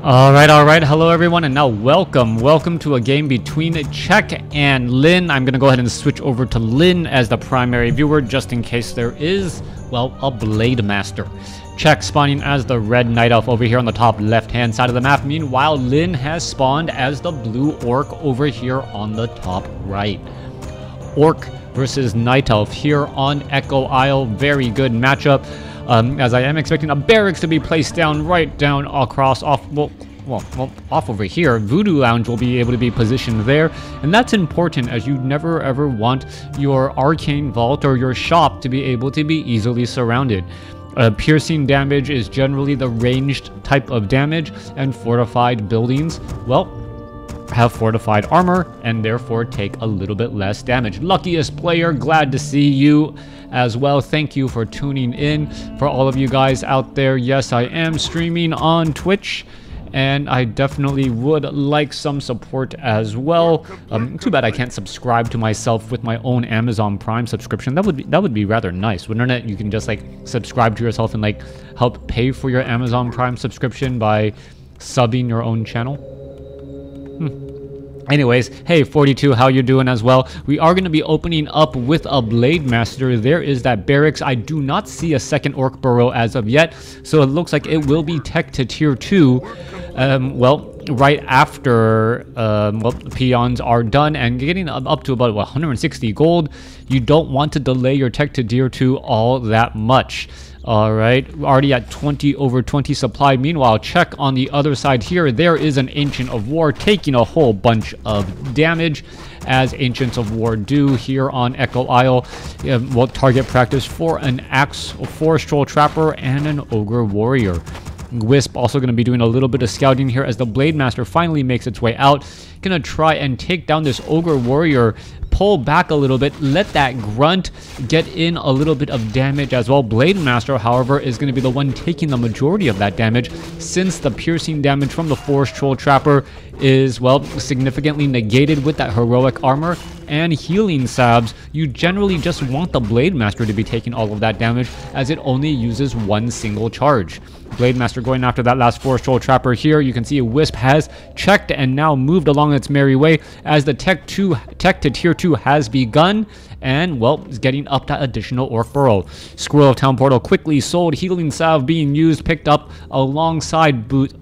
Alright, hello everyone, and now welcome to a game between Czech and Lynn. I'm gonna go ahead and switch over to Lynn as the primary viewer, just in case there is, well, a Blade Master. Czech spawning as the red night elf over here on the top left-hand side of the map. Meanwhile, Lynn has spawned as the blue orc over here on the top right. Orc versus night elf here on Echo Isle. Very good matchup. As I am expecting a barracks to be placed down right down across off over here. Voodoo Lounge will be able to be positioned there, and that's important as you never ever want your arcane vault or your shop to be able to be easily surrounded. Piercing damage is generally the ranged type of damage, and fortified buildings, well, have fortified armor and therefore take a little bit less damage. Luckiest player, glad to see you as well. Thank you for tuning in. For all of you guys out there, yes, I am streaming on Twitch, and I definitely would like some support as well. Too bad I can't subscribe to myself with my own Amazon Prime subscription. That would be rather nice, wouldn't it? You can just like subscribe to yourself and like help pay for your Amazon Prime subscription by subbing your own channel. Anyways, hey 42, how you doing as well? We are going to be opening up with a Blade Master. There is that barracks. I do not see a second orc burrow as of yet, so it looks like it will be tech to tier 2. Well, right after peons are done and getting up to about 160 gold. You don't want to delay your tech to tier 2 all that much. Alright, already at 20 over 20 supply. Meanwhile, Czech on the other side here, there is an Ancient of War taking a whole bunch of damage, as Ancients of War do here on Echo Isle. Well, target practice for an Axe, Forest Troll Trapper, and an Ogre Warrior. Wisp also going to be doing a little bit of scouting here as the Blade Master finally makes its way out. Gonna try and take down this Ogre Warrior, pull back a little bit, let that Grunt get in a little bit of damage as well. Blade Master, however, is going to be the one taking the majority of that damage, since the piercing damage from the Forest Troll Trapper is, well, significantly negated with that heroic armor and healing salves. You generally just want the Blade Master to be taking all of that damage, as it only uses one single charge. Blade Master going after that last Forest Troll Trapper here. You can see Wisp has checked and now moved along its merry way as the tech to tier 2 has begun, and well, is getting up that additional orc burrow. Scroll of Town Portal quickly sold, healing salve being used, picked up alongside Boots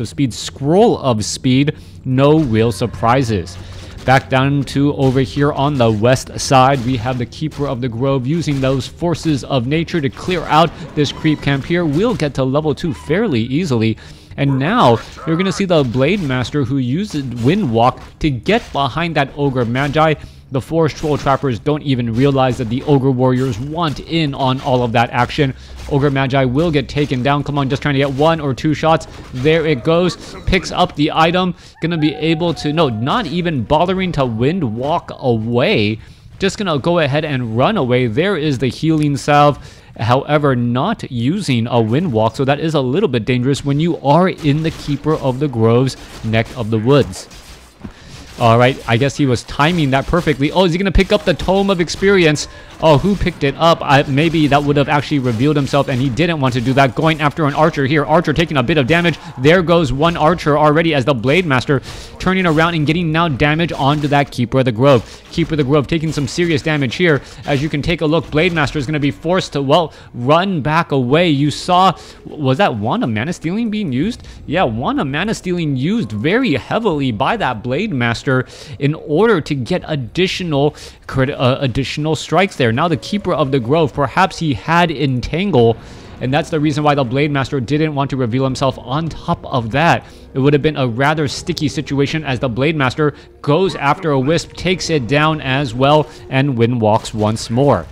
of Speed, Scroll of Speed. No real surprises. Back down to over here on the west side, we have the Keeper of the Grove using those forces of nature to clear out this creep camp here. We'll get to level 2 fairly easily. And now you're going to see the Blade Master, who uses Wind Walk to get behind that Ogre Magi. The Forest Troll Trappers don't even realize that the Ogre Warriors want in on all of that action. Ogre Magi will get taken down. Come on, just trying to get 1 or 2 shots. There it goes. Picks up the item. Gonna be able to, no, not even bothering to Wind Walk away. Just gonna go ahead and run away. There is the healing salve. However, not using a Wind Walk, so that is a little bit dangerous when you are in the Keeper of the Grove's neck of the woods. Alright, I guess he was timing that perfectly. Oh, is he going to pick up the Tome of Experience? Oh, who picked it up? Maybe that would have actually revealed himself, and he didn't want to do that. Going after an Archer here. Archer taking a bit of damage. There goes one Archer already, as the Blade Master turning around and getting now damage onto that Keeper of the Grove. Keeper of the Grove taking some serious damage here. As you can take a look, Blade Master is going to be forced to, well, run back away. You saw, was that Wand of Mana Stealing being used? Yeah, Wand of Mana Stealing used very heavily by that Blade Master in order to get additional strikes there. Now the Keeper of the Grove, perhaps he had Entangle, and that's the reason why the Blade Master didn't want to reveal himself. On top of that, it would have been a rather sticky situation as the Blade Master goes after a Wisp, takes it down as well, and Wind Walks once more.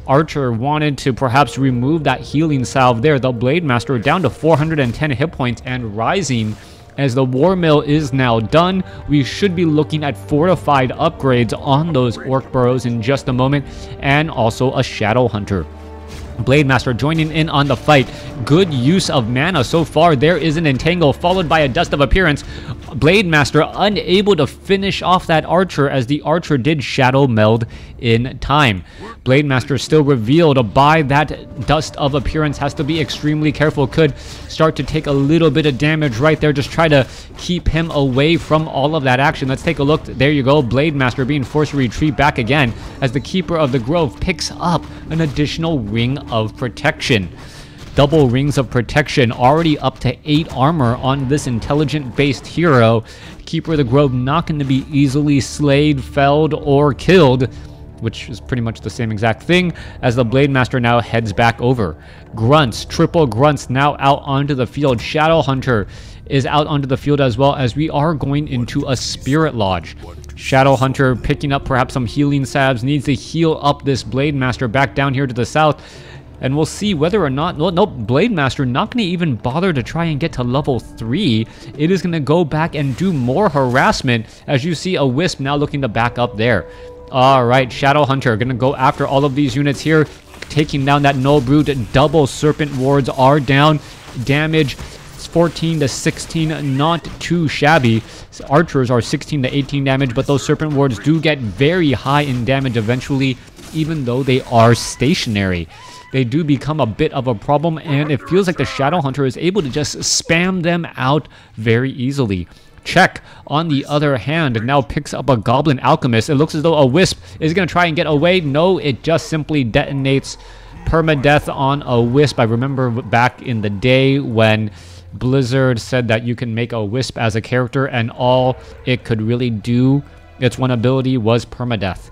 Archer wanted to perhaps remove that healing salve there. The Blade Master down to 410 hit points and rising. As the War Mill is now done, we should be looking at fortified upgrades on those orc burrows in just a moment, and also a Shadow Hunter. Blade Master joining in on the fight. Good use of mana so far. There is an Entangle followed by a Dust of Appearance. Blade Master unable to finish off that Archer, as the Archer did Shadow Meld in time. Blade Master still revealed by that Dust of Appearance. Has to be extremely careful. Could start to take a little bit of damage right there. Just try to keep him away from all of that action. Let's take a look. There you go. Blade Master being forced to retreat back again as the Keeper of the Grove picks up an additional Ring of Protection. Double rings of protection, already up to 8 armor on this intelligent based hero. Keeper of the Grove not going to be easily slayed, felled, or killed, which is pretty much the same exact thing, as the Blade Master now heads back over. Grunts, triple grunts now out onto the field. Shadow Hunter is out onto the field as well, as we are going into a Spirit Lodge. Shadow Hunter picking up perhaps some healing salves, needs to heal up this Blade Master back down here to the south. And we'll see whether or not... Well, no, Blade Master not going to even bother to try and get to level 3. It is going to go back and do more harassment, as you see a Wisp now looking to back up there. Alright, Shadow Hunter going to go after all of these units here, taking down that Null Brood. Double Serpent Wards are down. Damage 14 to 16, not too shabby. Archers are 16 to 18 damage, but those Serpent Wards do get very high in damage eventually, even though they are stationary. They do become a bit of a problem, and it feels like the Shadow Hunter is able to just spam them out very easily. Check, on the other hand, now picks up a Goblin Alchemist. It looks as though a Wisp is going to try and get away. No, it just simply detonates. Permadeath on a Wisp. I remember back in the day when Blizzard said that you can make a Wisp as a character, and all it could really do, its one ability, was permadeath.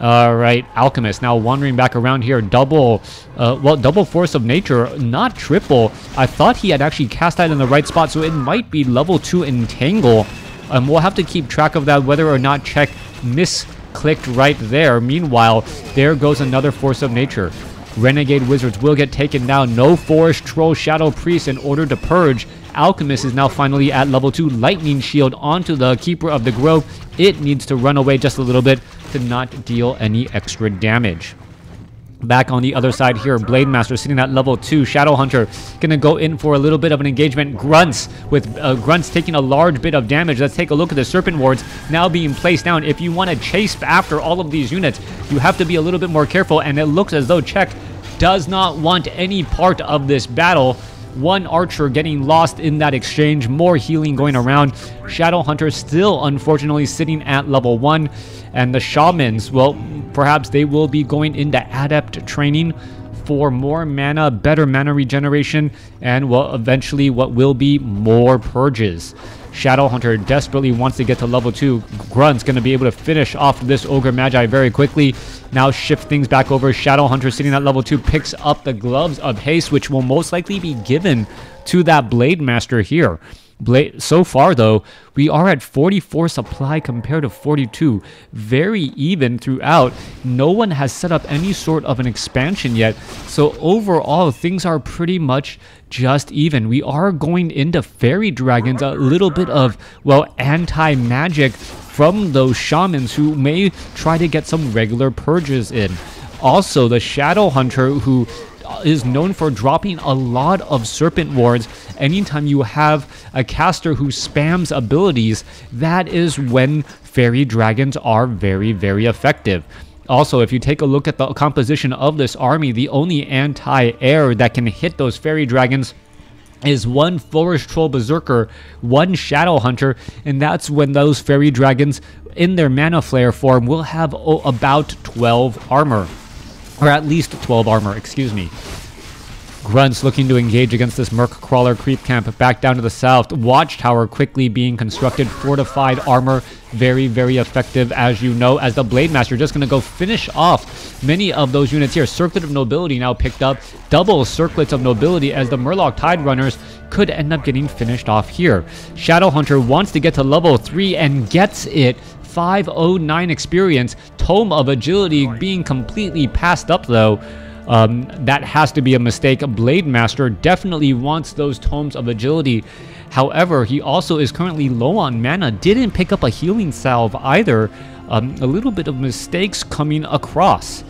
Alright, Alchemist now wandering back around here. Double Force of Nature, not triple. I thought he had actually cast that in the right spot, so it might be level 2 Entangle. We'll have to keep track of that, whether or not Check misclicked right there. Meanwhile, there goes another Force of Nature. Renegade Wizards will get taken down. No Forest Troll Shadow Priest in order to purge. Alchemist is now finally at level 2. Lightning Shield onto the Keeper of the Grove. It needs to run away just a little bit to not deal any extra damage. Back on the other side here, Blade Master sitting at level 2. Shadow Hunter gonna go in for a little bit of an engagement. Grunts, with Grunts taking a large bit of damage. Let's take a look at the Serpent Wards now being placed down. If you want to chase after all of these units, you have to be a little bit more careful, and it looks as though Check does not want any part of this battle. One Archer getting lost in that exchange. More healing going around. Shadow Hunter still, unfortunately, sitting at level 1. And the Shamans, well, perhaps they will be going into Adept training for more mana, better mana regeneration, and, well, eventually what will be more purges. Shadow Hunter desperately wants to get to level 2. Grunt's going to be able to finish off this Ogre Magi very quickly. Now shift things back over. Shadow Hunter sitting at level 2 picks up the Gloves of Haste, which will most likely be given to that Blade Master here. So far, though, we are at 44 supply compared to 42. Very even throughout. No one has set up any sort of an expansion yet. So overall, things are pretty much just even. We are going into Fairy Dragons, a little bit of, well, anti-magic from those Shamans who may try to get some regular purges in. Also, the Shadow Hunter, who is known for dropping a lot of Serpent Wards. Anytime you have a caster who spams abilities, that is when Fairy Dragons are very, very effective. Also, if you take a look at the composition of this army, the only anti-air that can hit those Fairy Dragons is one Forest Troll Berserker, one Shadow Hunter, and that's when those Fairy Dragons in their Mana Flare form will have about 12 armor. Or at least 12 armor, excuse me. Grunts looking to engage against this Merc Crawler creep camp back down to the south. Watchtower quickly being constructed. Fortified armor, very, very effective, as you know, as the Blade Master just going to go finish off many of those units here. Circlet of Nobility now picked up. Double Circlets of Nobility, as the Murloc Tide Runners could end up getting finished off here. Shadow Hunter wants to get to level 3 and gets it. 509 experience. Tome of Agility being completely passed up, though. That has to be a mistake. Blade Master definitely wants those Tomes of Agility. However, he also is currently low on mana. Didn't pick up a healing salve either. A little bit of mistakes coming across.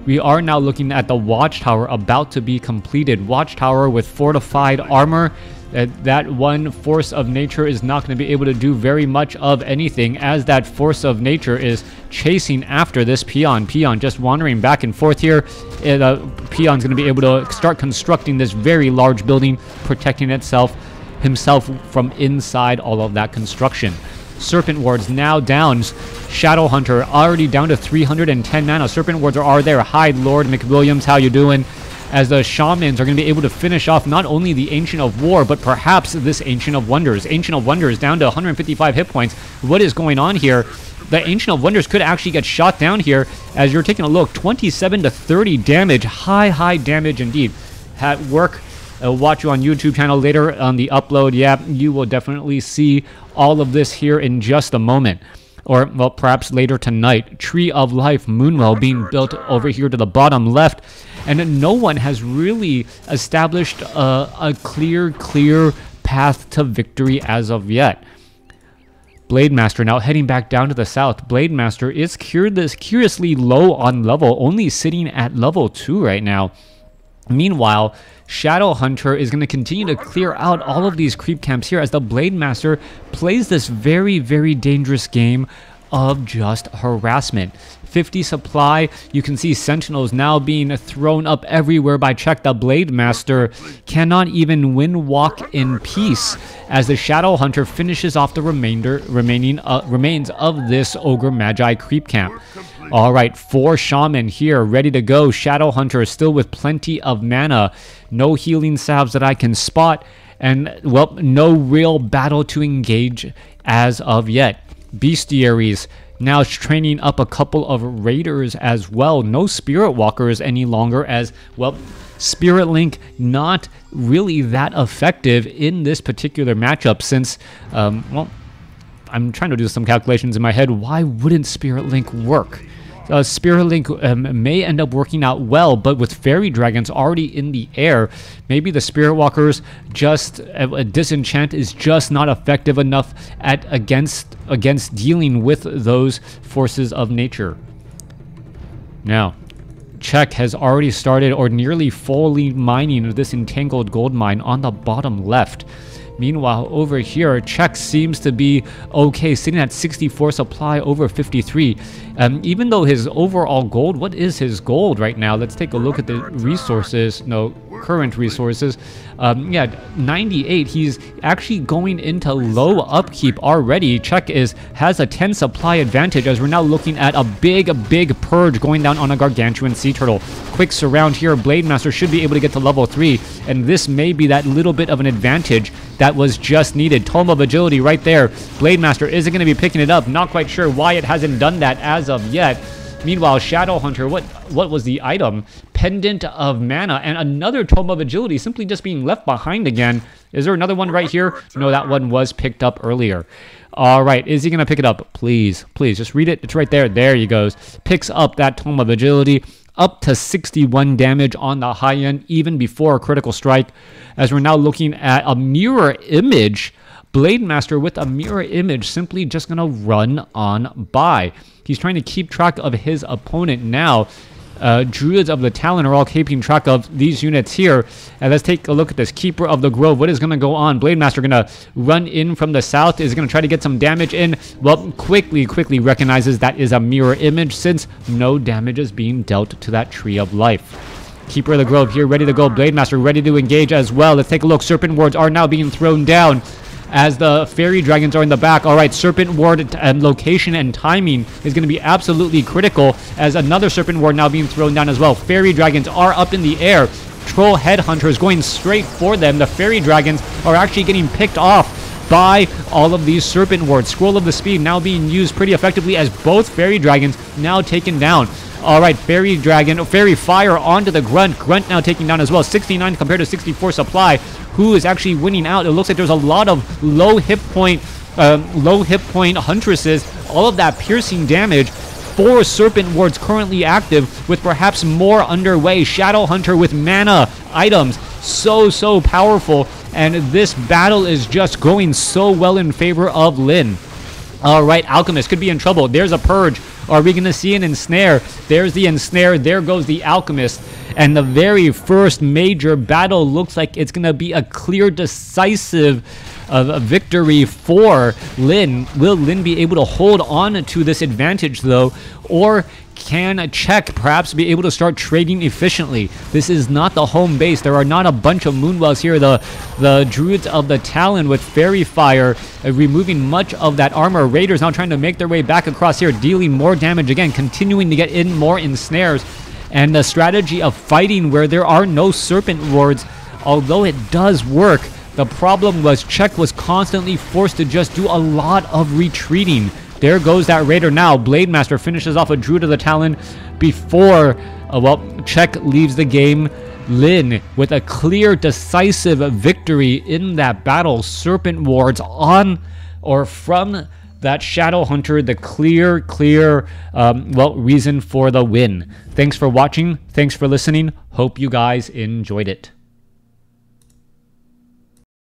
We are now looking at the Watchtower about to be completed. Watchtower with fortified armor. That one force of nature is not going to be able to do very much of anything, as that force of nature is chasing after this peon. Peon just wandering back and forth here. Peon's going to be able to start constructing this very large building, protecting himself from inside all of that construction. Serpent wards now down. Shadow Hunter already down to 310 mana. Serpent wards are there. Hi, Lord McWilliams, how you doing? As the Shamans are going to be able to finish off not only the Ancient of War, but perhaps this Ancient of Wonders. Ancient of Wonders down to 155 hit points. What is going on here? The Ancient of Wonders could actually get shot down here. As you're taking a look, 27 to 30 damage. High damage indeed. At work. I'll watch you on YouTube channel later on the upload. Yeah, you will definitely see all of this here in just a moment. Or, well, perhaps later tonight. Tree of Life Moonwell being built over here to the bottom left. And no one has really established a clear path to victory as of yet. Blademaster now heading back down to the south. Blademaster is curiously low on level, only sitting at level 2 right now. Meanwhile, Shadow Hunter is going to continue to clear out all of these creep camps here as the Blademaster plays this very dangerous game of just harassment. 50 supply. You can see Sentinels now being thrown up everywhere by Check. The Blademaster cannot even walk in peace as the Shadow Hunter finishes off the remains of this Ogre Magi creep camp. All right, 4 Shaman here, ready to go. Shadow Hunter is still with plenty of mana. No healing salves that I can spot. And, well, no real battle to engage as of yet. Bestiaries now training up a couple of Raiders as well. No Spirit Walkers any longer as, well, Spirit Link not really that effective in this particular matchup since, well, I'm trying to do some calculations in my head. Why wouldn't Spirit Link work? Spirit Link may end up working out well, but with Fairy Dragons already in the air, maybe the Spirit Walkers just Disenchant is just not effective enough at against dealing with those forces of nature. Now, Check has already started or nearly fully mining this entangled gold mine on the bottom left. Meanwhile, over here, Check seems to be okay, sitting at 64 supply over 53. Even though his overall gold, what is his gold right now? Let's take a look at the resources. No, current resources. Yeah, 98. He's actually going into low upkeep already. Check has a 10 supply advantage as we're now looking at a big purge going down on a gargantuan sea turtle. Quick surround here. Blademaster should be able to get to level 3, and this may be that little bit of an advantage that was just needed. Tome of Agility right there. Blademaster isn't going to be picking it up. Not quite sure why it hasn't done that as of yet. Meanwhile, Shadow Hunter, what was the item? Pendant of Mana and another Tome of Agility simply just being left behind again. Is there another one right here? No, that one was picked up earlier. All right, is he going to pick it up? Please, just read it. It's right there. There he goes. Picks up that Tome of Agility. Up to 61 damage on the high end, even before a critical strike. As we're now looking at a mirror image, Blademaster with a mirror image simply just going to run on by. He's trying to keep track of his opponent now. Druids of the Talon are all keeping track of these units here. And let's take a look at this. Keeper of the Grove. What is going to go on? Blademaster going to run in from the south. Is going to try to get some damage in. Well, quickly recognizes that is a mirror image since no damage is being dealt to that Tree of Life. Keeper of the Grove here, ready to go. Blademaster ready to engage as well. Let's take a look. Serpent Wards are now being thrown down as the Fairy Dragons are in the back. All right, Serpent Ward and location and timing is going to be absolutely critical as another Serpent Ward now being thrown down as well. Fairy Dragons are up in the air. Troll Headhunter is going straight for them. The Fairy Dragons are actually getting picked off by all of these Serpent Wards. Scroll of the Speed now being used pretty effectively as both Fairy Dragons now taken down. All right, Fairy Fire onto the Grunt. Grunt now taking down as well. 69 compared to 64 supply. Who is actually winning out? It looks like there's a lot of low hit point Huntresses. All of that piercing damage. 4 Serpent Wards currently active with perhaps more underway. Shadow Hunter with mana items. So powerful. And this battle is just going so well in favor of Lyn. All right, Alchemist could be in trouble. There's a purge Are we going to see an ensnare? There's the ensnare. There goes the alchemist. And the very first major battle looks like it's going to be a clear, decisive victory for Lin. Will Lin be able to hold on to this advantage, though? Or can Czech perhaps be able to start trading efficiently? This is not the home base. There are not a bunch of Moonwells here. The Druids of the Talon with Fairy Fire removing much of that armor. Raiders now trying to make their way back across here, dealing more damage again, continuing to get in more ensnares. And the strategy of fighting where there are no Serpent Wards, although it does work, the problem was Czech was constantly forced to just do a lot of retreating. There goes that Raider now. Blade Master finishes off a Druid of the Talon before, Czech leaves the game. Lin with a clear, decisive victory in that battle. Serpent Wards on or from that Shadow Hunter, the clear, reason for the win. Thanks for watching. Thanks for listening. Hope you guys enjoyed it.